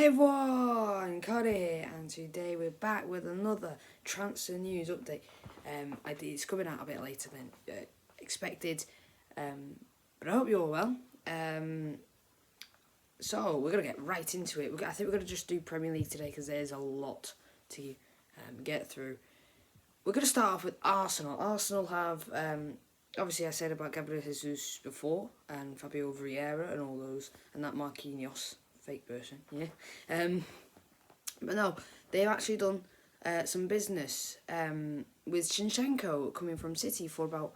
Hey everyone, Cody here, and today we're back with another transfer news update. It's coming out a bit later than expected, but I hope you're all well. So we're gonna get right into it. I think we're gonna just do Premier League today because there's a lot to get through. We're gonna start off with Arsenal. Arsenal have obviously I said about Gabriel Jesus before, and Fabio Vieira and all those, and that Marquinhos fake person, yeah. But no, they've actually done some business with Zinchenko coming from City for about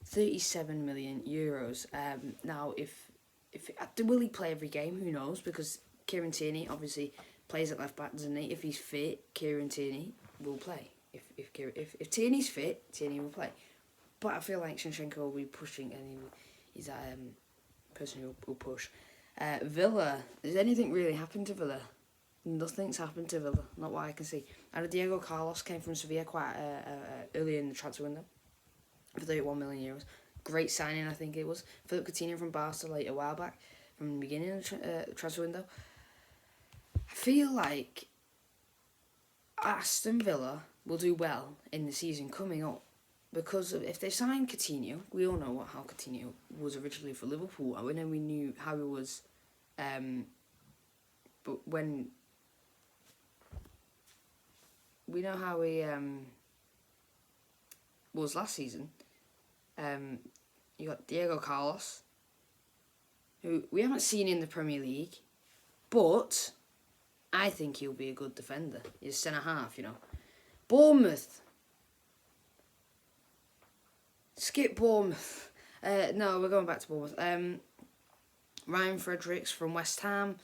37 million euros. Now, if will he play every game? Who knows? Because Kieran Tierney obviously plays at left back, doesn't he? If he's fit, Kieran Tierney will play. If Tierney's fit, Tierney will play. But I feel like Zinchenko will be pushing, and he's that person who will push. Villa, has anything really happened to Villa? Nothing's happened to Villa, not what I can see. And Diego Carlos came from Sevilla quite early in the transfer window for 31 million euros. Great signing, I think it was. Philip Coutinho from Barca a while back, from the beginning of the transfer window. I feel like Aston Villa will do well in the season coming up. Because if they signed Coutinho, we all know how Coutinho was originally for Liverpool, and then we knew how he was. But when we know how he was last season, you got Diego Carlos, who we haven't seen in the Premier League, but I think he'll be a good defender. He's centre half, you know. Bournemouth. Skip Bournemouth. No, we're going back to Bournemouth. Ryan Fredericks from West Ham.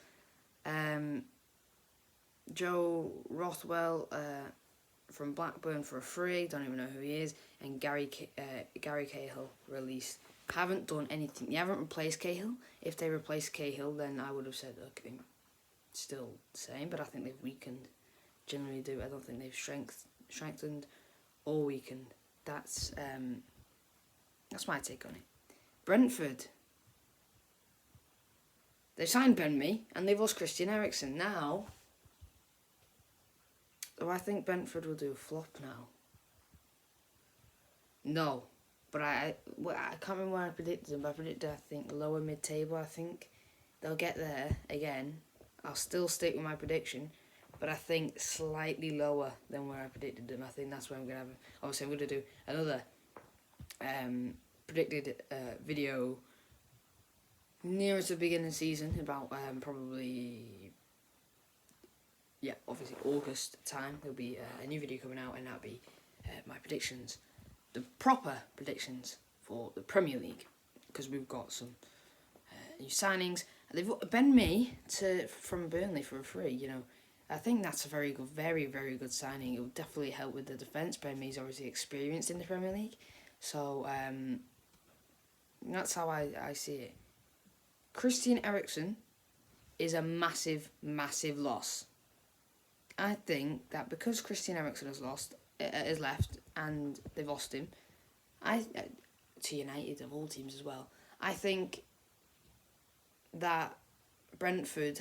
Joe Rothwell from Blackburn for a free. Don't even know who he is. And Gary Cahill released. Haven't done anything. They haven't replaced Cahill. If they replaced Cahill, then I would have said, okay, still the same. But I think they've weakened. Generally do. I don't think they've strengthened or weakened. That's my take on it. Brentford. They've signed Ben Mee and they've lost Christian Eriksen. Now, do I think Brentford will do a flop now? No. But I can't remember what I predicted them, but I predicted, I think, lower mid-table. I think they'll get there again. I'll still stick with my prediction, but I think slightly lower than where I predicted them. I think that's where I'm going to have... Obviously, I'm going to do another predicted video nearer to the beginning of the season, about probably, yeah, obviously August time. There'll be a new video coming out, and that'll be my predictions, the proper predictions for the Premier League, because we've got some new signings. They've got Ben Mee from Burnley for a free. You know, I think that's a very good, very, very good signing. It will definitely help with the defence. Ben Mee's obviously experienced in the Premier League, so that's how I see it. Christian Eriksen is a massive, massive loss. I think that because Christian Eriksen has left, and they've lost him, to United of all teams as well. I think that Brentford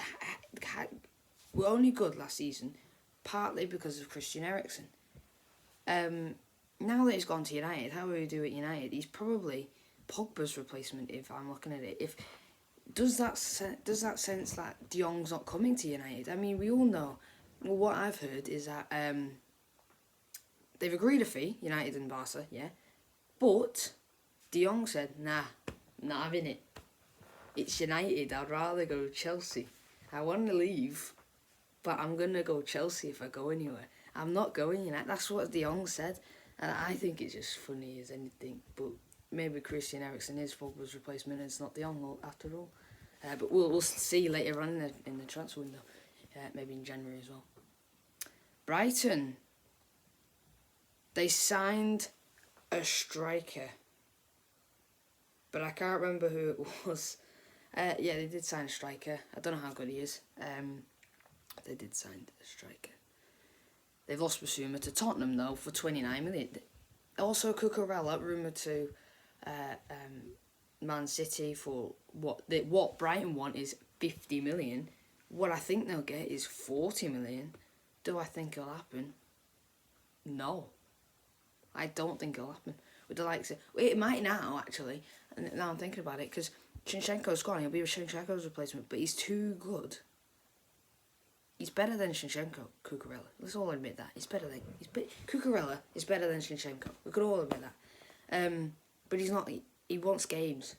were only good last season, partly because of Christian Eriksen. Now that he's gone to United, how will he do at United? He's probably Pogba's replacement, if I'm looking at it. Does that sense that De Jong's not coming to United? I mean, we all know. Well, what I've heard is that they've agreed a fee, United and Barca, yeah. But De Jong said, nah, not having it. It's United. I'd rather go Chelsea. I want to leave, but I'm going to go Chelsea if I go anywhere. I'm not going United. That's what De Jong said. And I think it's just funny as anything. But maybe Christian Eriksen is Pogba's replacement, and it's not De Jong after all. But we'll see later on in the transfer window. Maybe in January as well. Brighton. They signed a striker. But I can't remember who it was. Yeah, they did sign a striker. I don't know how good he is. They did sign a striker. They've lost Basuma to Tottenham, though, for 29 million. Also, Cucurella rumoured to Man City for what Brighton want is 50 million. What I think they'll get is 40 million. Do I think it'll happen? No. I don't think it'll happen. With the likes of... It might now, actually. And now I'm thinking about it, because Zinchenko's gone. He'll be Zinchenko's replacement, but he's too good. He's better than Zinchenko, Cucurella. Let's all admit that. Cucurella is better than Zinchenko. We could all admit that. But he's not... He wants games.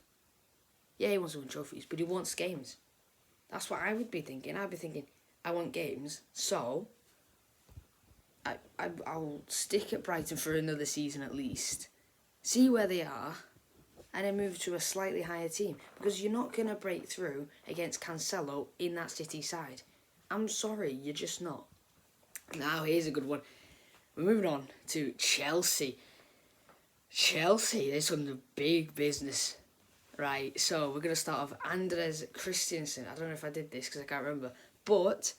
Yeah, he wants to win trophies, but he wants games. That's what I would be thinking. I'd be thinking, I want games, so I'll stick at Brighton for another season at least, see where they are, and then move to a slightly higher team. Because you're not going to break through against Cancelo in that City side. I'm sorry, you're just not. Now, here's a good one. We're moving on to Chelsea. Chelsea, they're some of the big business. Right, so we're going to start off Andres Christensen. I don't know if I did this because I can't remember. But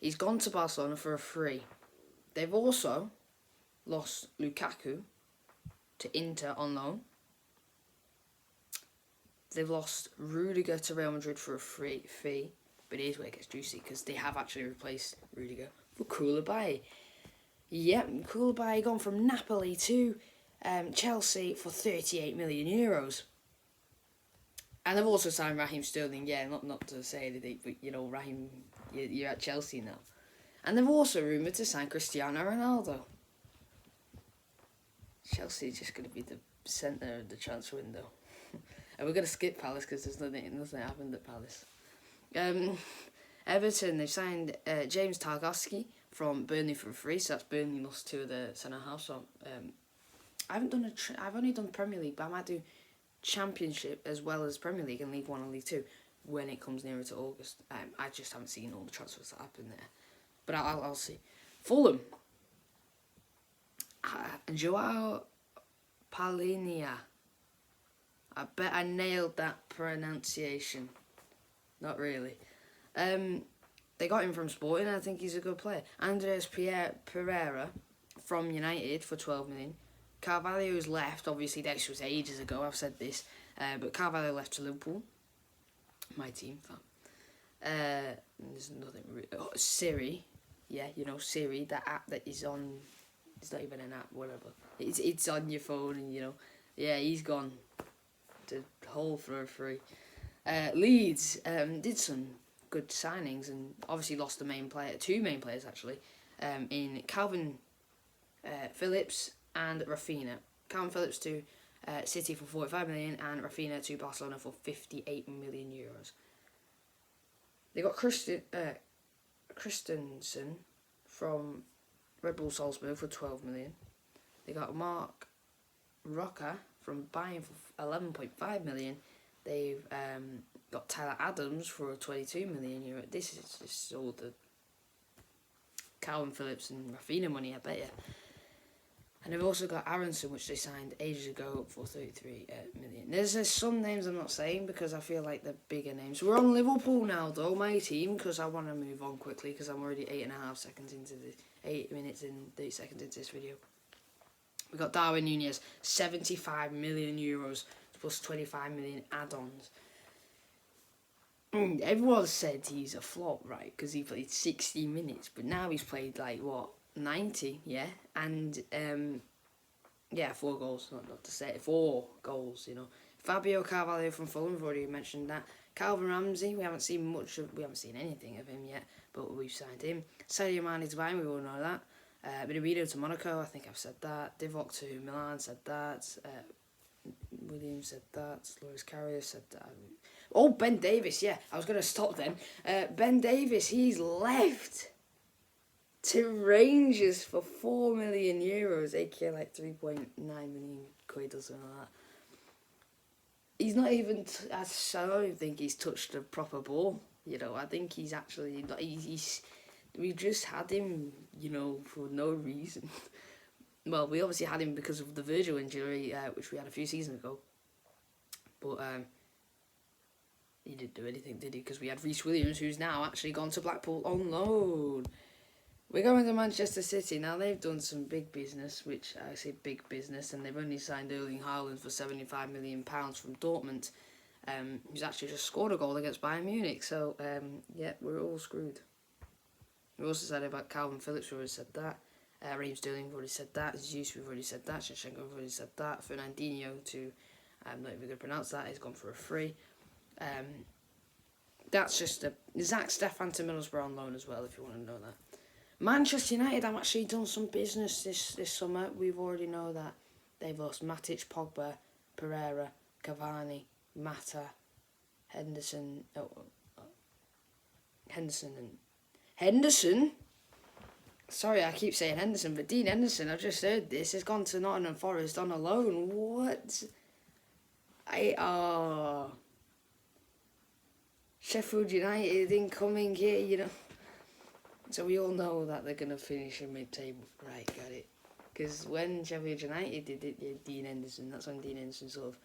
he's gone to Barcelona for a free. They've also lost Lukaku to Inter on loan. They've lost Rudiger to Real Madrid for a free fee. But here's where it gets juicy, because they have actually replaced Rudiger for Koulibaly. Yep, Koulibaly gone from Napoli to Chelsea for 38 million euros. And they've also signed Raheem Sterling. Yeah, not to say anything, but you know, Raheem, you're at Chelsea now. And they've also rumoured to sign Cristiano Ronaldo. Chelsea is just going to be the centre of the transfer window. And we're going to skip Palace because there's nothing happened at Palace. Everton, they've signed James Tarkowski from Burnley for free. So that's Burnley lost two of the centre halves. So I've only done Premier League, but I might do Championship as well as Premier League and League One and League Two when it comes nearer to August. I just haven't seen all the transfers that happen there, but I'll see. Fulham, Joao Palhinha. I bet I nailed that pronunciation. Not really. They got him from Sporting. I think he's a good player. Andreas Pereira from United for 12 million. Carvalho's left, obviously this was ages ago, I've said this, but Carvalho left to Liverpool, my team, there's nothing really, Siri, yeah, you know, Siri, that app that is on, it's not even an app, whatever, it's on your phone, and you know, yeah, he's gone to Hull for a free. Leeds did some good signings, and obviously lost two main players actually, in Calvin Phillips and Rafinha. Calvin Phillips to City for 45 million and Rafinha to Barcelona for 58 million euros. They got Christensen from Red Bull Salzburg for 12 million. They got Mark Roca from Bayern for 11.5 million. They've got Tyler Adams for 22 million euro. This is just all the Calvin Phillips and Rafinha money, I bet you. And they've also got Aronson, which they signed ages ago for 33 million. There's some names I'm not saying because I feel like they're bigger names. We're on Liverpool now, though, my team, because I want to move on quickly because I'm already 8 minutes and 30 seconds into this video. We got Darwin Núñez, 75 million euros plus 25 million add-ons. Everyone said he's a flop, right? Because he played 60 minutes, but now he's played like what? 90, yeah, and 4 goals, not to say 4 goals, you know. Fabio Carvalho from Fulham, we've already mentioned that. Calvin Ramsey, we haven't seen anything of him yet, but we've signed him. Sadio Mane to Bayern, we all know that. Minamino to Monaco, I think I've said that. Divock to Milan, said that. Williams said that. Loris Karius said that. Oh, Ben Davis, yeah, I was going to stop then. Ben Davis, he's left to Rangers for 4 million euros, aka like 3.9 million quid or something like that. He's not even, I don't even think he's touched a proper ball, you know. I think he's actually, we just had him, you know, for no reason. Well, we obviously had him because of the Virgil injury, which we had a few seasons ago. But he didn't do anything, did he? Because we had Reece Williams, who's now actually gone to Blackpool on loan. We're going to Manchester City. Now, they've done some big business, which I say big business, and they've only signed Erling Haaland for £75 million from Dortmund. who's actually just scored a goal against Bayern Munich. So, yeah, we're all screwed. We also said about Calvin Phillips, we've already said that. Raheem Sterling, we've already said that. Zeus, we've already said that. Shevchenko, we've already said that. Fernandinho, I'm not even going to pronounce that, he's gone for a free. That's just Zach Stefan to Middlesbrough on loan as well, if you want to know that. Manchester United have actually done some business this summer. We've already know that they've lost Matic, Pogba, Pereira, Cavani, Mata, Henderson. Henderson? Sorry, I keep saying Henderson, but Dean Henderson, I've just heard this, has gone to Nottingham Forest on a loan. What? Sheffield United incoming here, you know. So we all know that they're going to finish in mid-table. Right, got it. Because when Sheffield United did it, yeah, Dean Henderson, that's when Dean Henderson sort of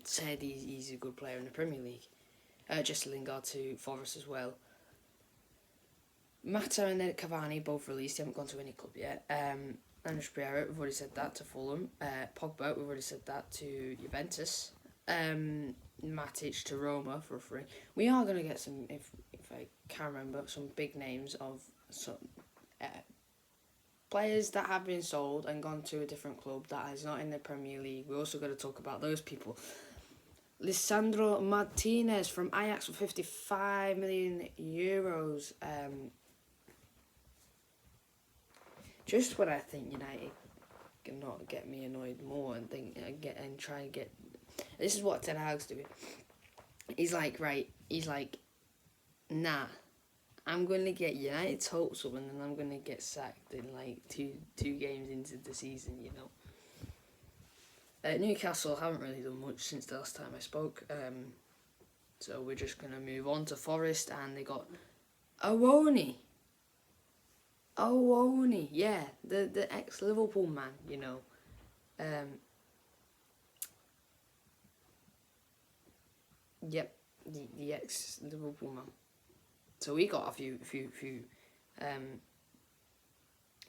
said he's a good player in the Premier League. Jesse Lingard to Forest as well. Mata and then Cavani both released. They haven't gone to any club yet. Andres Pereira, we've already said that to Fulham. Pogba, we've already said that to Juventus. Matic to Roma for free. We are going to get some, if I can remember, some big names of some players that have been sold and gone to a different club that is not in the Premier League. We're also going to talk about those people. Lisandro Martinez from Ajax for 55 million euros. Just when I think United cannot get me annoyed more and try and get. This is what Ten Hag's doing. He's like, nah, I'm going to get United's hopes up and then I'm going to get sacked in like two games into the season, you know. Newcastle haven't really done much since the last time I spoke. So we're just going to move on to Forest, and they got Awoni, yeah, the ex-Liverpool man, you know. Yep, the ex-Liverpool man. So we got a few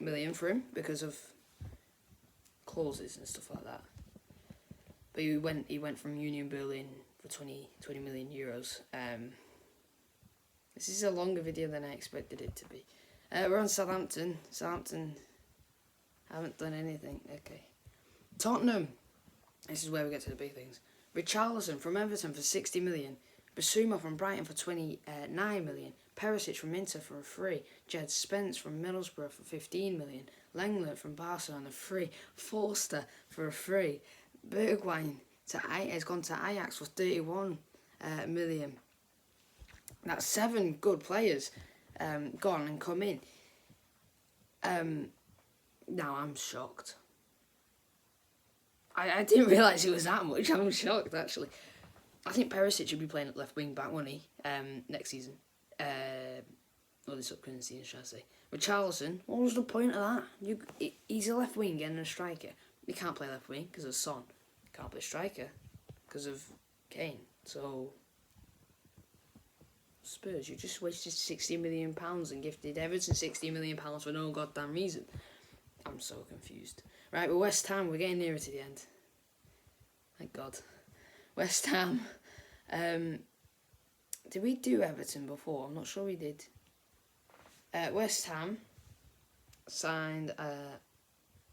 million for him because of clauses and stuff like that. But he went from Union Berlin for 20 million euros. This is a longer video than I expected it to be. We're on Southampton. Southampton haven't done anything. Okay. Tottenham. This is where we get to the big things. Richarlison from Everton for 60 million. Basuma from Brighton for 29 million. Perisic from Inter for a free. Jed Spence from Middlesbrough for 15 million. Lenglet from Barcelona free. Forster for a free. Bergwijn has gone to Ajax for 31 million. That's 7 good players gone and come in. Now I'm shocked. I didn't realise it was that much. I'm shocked, actually. I think Perisic should be playing at left wing back, won't he? Next season. Or this upcoming season, should I say. Richarlison, what was the point of that? He's a left wing and a striker. He can't play left wing because of Son. He can't play striker because of Kane. So, Spurs, you just wasted £60 million and gifted Everton £60 million for no goddamn reason. I'm so confused. Right, but West Ham, we're getting nearer to the end. Thank God. West Ham. Did we do Everton before? I'm not sure we did. West Ham signed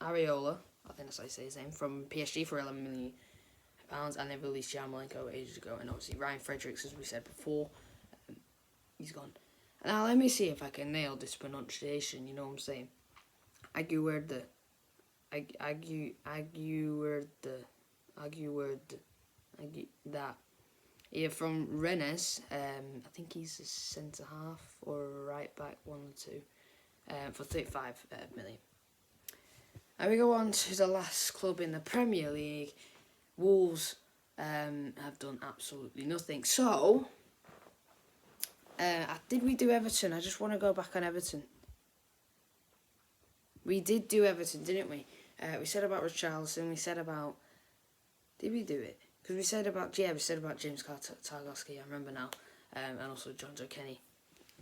Areola, I think that's how you say his name, from PSG for £11 million, and they released Yarmolenko ages ago, and obviously Ryan Fredericks, as we said before, he's gone. Now let me see if I can nail this pronunciation, you know what I'm saying? Aguerd. That. Yeah, from Rennes. I think he's a centre half or a right back, one or two, for 35 million. And we go on to the last club in the Premier League. Wolves have done absolutely nothing. So, did we do Everton? I just want to go back on Everton. We did do Everton, didn't we? We said about Richarlison. We said about... Did we do it? Because we said about... Yeah, we said about James Tarkowski, I remember now. And also John Joe Kenny.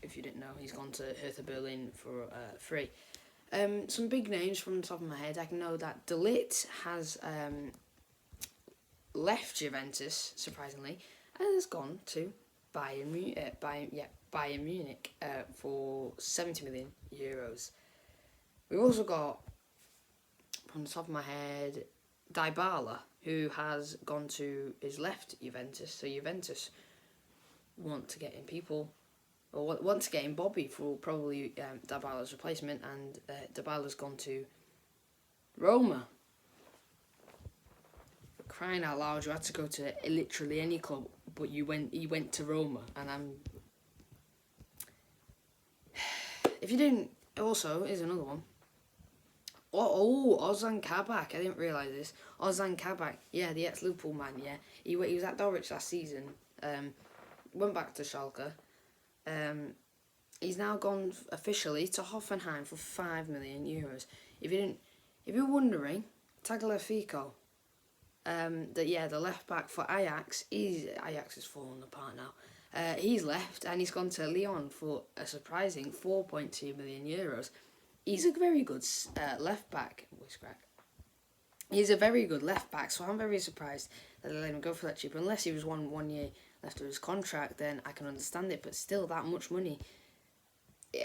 If you didn't know, he's gone to Hertha Berlin for free. Some big names from the top of my head. I know that De Ligt has left Juventus, surprisingly, and has gone to Bayern Munich for 70 million euros. We've also got, from the top of my head, Dybala, who has gone to his left Juventus. So Juventus want to get in people, or want to get in Bobby for probably Dybala's replacement, and Dybala's gone to Roma. For crying out loud, you had to go to literally any club, but he went to Roma, and I'm... If you didn't, also, here's another one. Ozan Kabak. I didn't realise this. Ozan Kabak, yeah, the ex-Liverpool man, yeah. He was at Norwich last season. Went back to Schalke. He's now gone officially to Hoffenheim for 5 million euros. If you're wondering, Tagliafico, the left back for Ajax. Ajax is falling apart now. He's left and he's gone to Lyon for a surprising 4.2 million euros. He's a very good left back. He's a very good left back, so I'm very surprised that they let him go for that cheap. Unless he was one year left of his contract, then I can understand it. But still, that much money,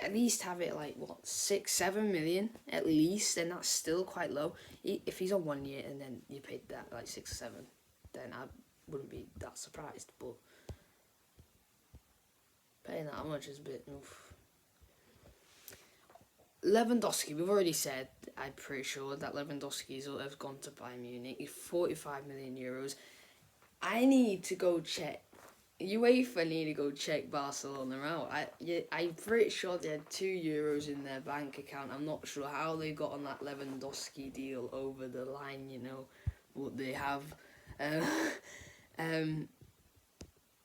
at least have it like 6-7 million at least, and that's still quite low. If he's on 1 year and then you paid that like 6 or 7, then I wouldn't be that surprised. But paying that much is a bit. Oof. Lewandowski, we've already said, I'm pretty sure that Lewandowski has gone to Bayern Munich. 45 million euros. I need to go check. UEFA need to go check Barcelona out. I'm pretty sure they had €2 in their bank account. I'm not sure how they got on that Lewandowski deal over the line, what they have.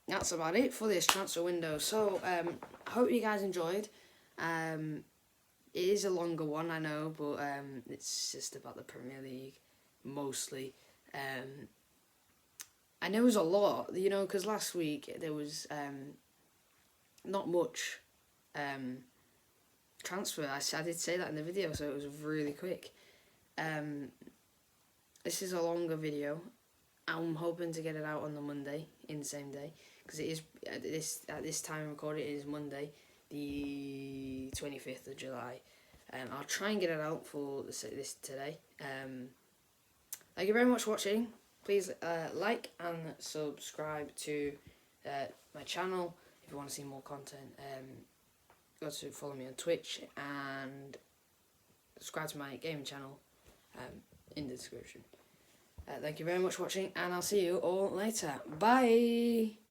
That's about it for this transfer window. So, I hope you guys enjoyed. It is a longer one, I know, but it's just about the Premier League, mostly. And there was a lot, because last week there was not much transfer. I did say that in the video, so it was really quick. This is a longer video. I'm hoping to get it out on the Monday, in the same day, because it is, at this time of recording, it is Monday, the 25th of July. I'll try and get it out for this today. Thank you very much for watching. Please like and subscribe to my channel if you want to see more content. Go to follow me on Twitch and subscribe to my gaming channel in the description. Thank you very much for watching, and I'll see you all later. Bye!